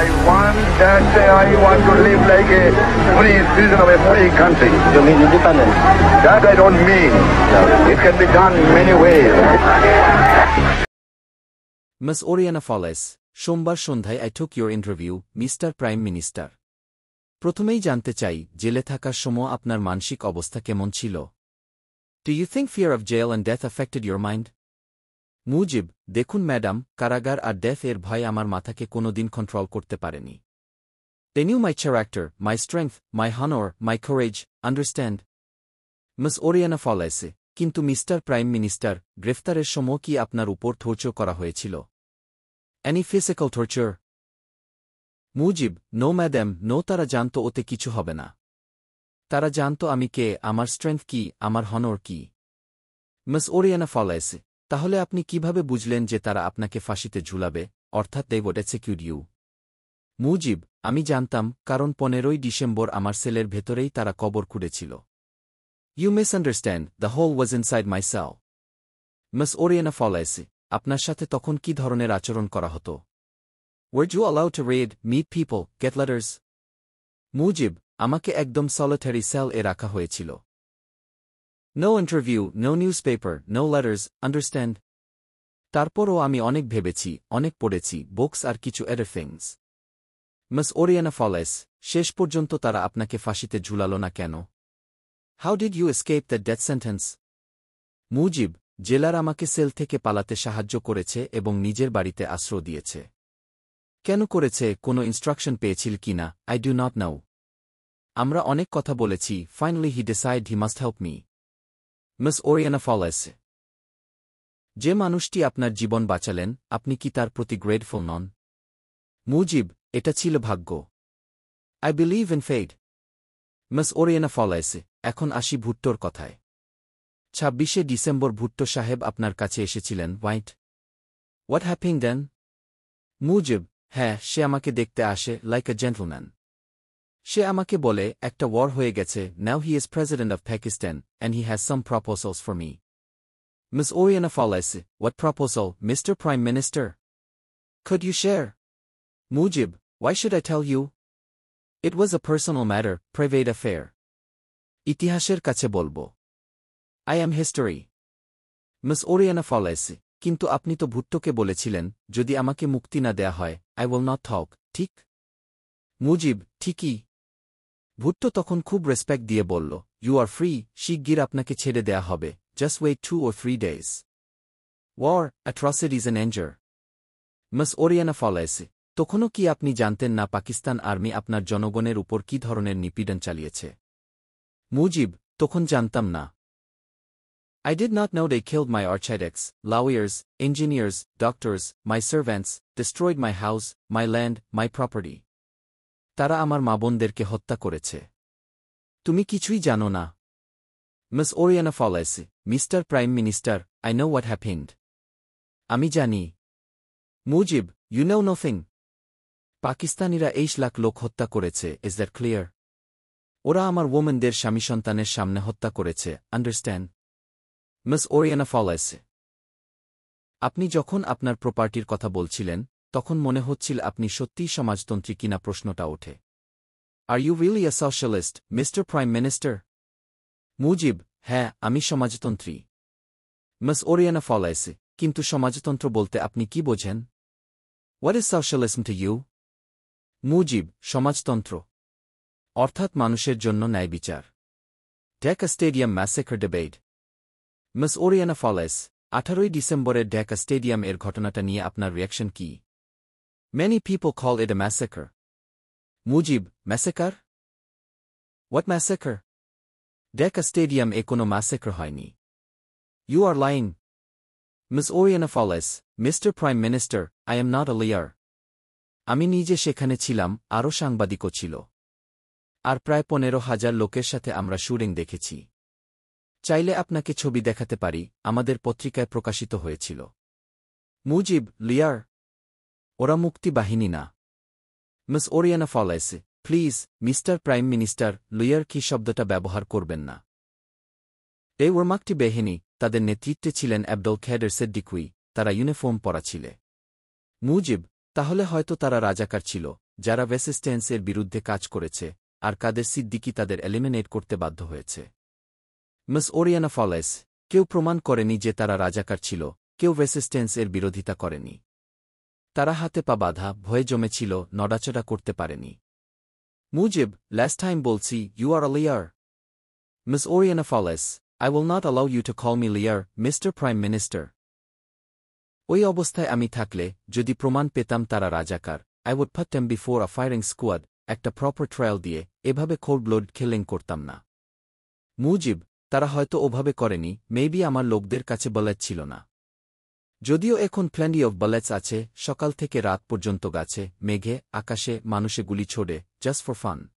I want that I want to live like a free citizen of a free country. You mean independence? That I don't mean. It can be done many ways. Ms. Oriana Falles, সোমবার সন্ধ্যায় I took your interview, Mr. Prime Minister. প্রথমেই জানতে চাই, জেলে থাকার সময় আপনার মানসিক অবস্থা কেমন ছিল? Do you think fear of jail and death affected your mind? Mujib, দেখুন ম্যাডাম, কারাগার আর ডেথ এর ভয় আমার মাথাকে কোনোদিন কন্ট্রোল করতে পারেনি। They knew my character, my strength, my honor, my courage, understand? Ms. Oriana Falles, কিন্তু মিস্টার প্রাইম মিনিস্টার, গ্রেফতারের সময় কি আপনার উপর টর্চার করা হয়েছিল? Any physical torture? Mujib, no madam, no, তারা জানত ওতে কিছু হবে না। তারা জানত আমি কে, আমার স্ট্রেংথ কি, আমার হনর কি। Ms. Oriana Falles, তাহলে আপনি কিভাবে বুঝলেন যে তারা আপনাকে ফাঁসিতে ঝুলাবে, অর্থাৎ they would execute you? Mujib, আমি জানতাম, কারণ 15ই ডিসেম্বর আমার সেলের ভেতরেই তারা কবর খুঁড়েছিল। You misunderstand, the hole was inside my cell. Ms. Oriana Falles, আপনার সাথে তখন কি ধরনের আচরণ করা হতো? Were you allowed to read, meet people, get letters? Mujib, আমাকে একদম solitary cell এ রাখা হয়েছিল। No interview, no newspaper, no letters, understand? তারপরও আমি অনেক ভেবেছি, অনেক পড়েছি, বুকস আর কিছু other things. Ms. Oriana Falles, শেষ পর্যন্ত তারা আপনাকে ফাঁসিতে ঝুলালো না কেন? How did you escape that death sentence? Mujib, জেলার আমাকে সেল থেকে পালাতে সাহায্য করেছে এবং নিজের বাড়িতে আশ্রয় দিয়েছে। কেন করেছে, কোনো ইনস্ট্রাকশন পেয়েছিল কিনা, I do not know. আমরা অনেক কথা বলেছি, finally he decided he must help me. Ms. Oriana Falles, যে মানুষটি আপনার জীবন বাঁচালেন, আপনি কি তার প্রতি গ্রেটফুল নন? মুজিব, এটা ছিল ভাগ্য। I believe in fate. Ms. Oriana Falles, এখন আসি ভুট্টোর কথায়। 26শে ডিসেম্বর ভুট্টো সাহেব আপনার কাছে এসেছিলেন, white? What happened then? Mujib, হ্যাঁ, সে আমাকে দেখতে আসে, like a gentleman. সে আমাকে বলে, একটা ওয়ার হয়ে গেছে, now he is president of Pakistan, and he has some proposals for me. Ms. Oriana Falles, what proposal, Mr. Prime Minister? Could you share? Mujib, why should I tell you? It was a personal matter, private affair. ইতিহাসের কাছে বলবো। I am history. Ms. Oriana Falles, কিন্তু আপনি তো ভুট্টোকে বলেছিলেন, যদি আমাকে মুক্তি না দেয়া হয়, I will not talk, ঠিক? মুজিব, ঠিকই। ভুট্টো তখন খুব রেসপেক্ট দিয়ে বলল, You are free, শিগগির আপনাকে ছেড়ে দেয়া হবে, just wait 2 or 3 days. War, atrocities and anger. Ms. Oriana Falles, তখনও কি আপনি জানতেন না পাকিস্তান আর্মি আপনার জনগণের উপর কি ধরনের নিপীড়ন চালিয়েছে? মুজিব, তখন জানতাম না। I did not know they killed my architects, lawyers, engineers, doctors, my servants, destroyed my house, my land, my property. তারা আমার মা-বোনদেরকে হত্যা করেছে। তুমি কিছুই জানো না। Ms. Oriana Falles, Mr. Prime Minister, I know what happened. আমি জানি। Mujib, you know nothing. পাকিস্তানিরা ২৮ লাখ লোক হত্যা করেছে, is that clear? ওরা আমার ওমেনদের স্বামী সন্তানের সামনে হত্যা করেছে, understand? Ms. Oriana Falles, আপনি যখন আপনার প্রপার্টির কথা বলছিলেন, তখন মনে হচ্ছিল আপনি সত্যিই সমাজতন্ত্রী কিনা প্রশ্নটা ওঠে। Are you really a socialist, Mr. Prime Minister? Mujib, হ্যাঁ, আমি সমাজতন্ত্রী। Ms. Oriana Falles, কিন্তু সমাজতন্ত্র বলতে আপনি কি বোঝেন? What is socialism to you? Mujib, সমাজতন্ত্র অর্থাৎ মানুষের জন্য ন্যায় বিচার। Dhaka Stadium Massacre Debate. Ms. Oriana Falles, 18ই ডিসেম্বরের ঢাকা স্টেডিয়াম এর ঘটনাটা নিয়ে আপনার রিয়াকশন কি? Many people call it a massacre. Mujib, massacre? What massacre? Dhaka stadium এ কোনো massacre হয়নি। You are lying. Ms. Oriana Falles, Mr. Prime Minister, I am not a liar. আমি নিজে সেখানে ছিলাম, আরও সাংবাদিকও ছিল। আর প্রায় 15,000 লোকের সাথে আমরা শুটিং দেখেছি। চাইলে আপনাকে ছবি দেখাতে পারি, আমাদের পত্রিকায় প্রকাশিত হয়েছিল। মুজিব, লিয়ার? ওরা মুক্তি বাহিনী না। Ms. Oriana Falles, please, mister prime minister, লিয়ার কি শব্দটা ব্যবহার করবেন না। They were মুক্তি বাহিনী, তাদের নেতৃত্বে ছিলেন আব্দুল কাদের সিদ্দিকী, তারা ইউনিফর্ম পরা ছিলে। মুজিব, তাহলে হয়তো তারা রাজাকার ছিল, যারা রেসিস্ট্যান্সের বিরুদ্ধে কাজ করেছে, আর কাদের সিদ্দিকি তাদের এলিমিনেট করতে বাধ্য হয়েছে। মিস ওরিয়ানা ফলেস, কেউ প্রমাণ করেনি যে তারা রাজাকার ছিল, কেউ রেসিস্ট্যান্সের বিরোধিতা করেনি। তারা হাতে পা বাঁধা, ভয়ে জমেছিল, নড়াচড়া করতে পারেনি। মুজিব, লাস্ট টাইম বলছি, you are a liar. Miss Oriana Fallaci, I will not allow you to call me liar, Mr. Prime Minister. ওই অবস্থায় আমি থাকলে, যদি প্রমাণ পেতাম তারা রাজাকার, I would put them before a firing squad, একটা প্রপার ট্রায়াল দিয়ে, এভাবে কোল্ড ব্লাড কিলিং করতাম না। মুজিব, তারা হয়তো ওভাবে করেনি, মেবি আমার লোকদের কাছে বুলেট ছিল না। যদিও এখন প্ল্যান্টি অফ বুলেটস আছে, সকাল থেকে রাত পর্যন্ত গাছে, মেঘে, আকাশে, মানুষে গুলি ছোড়ে, জাস্ট ফর ফান।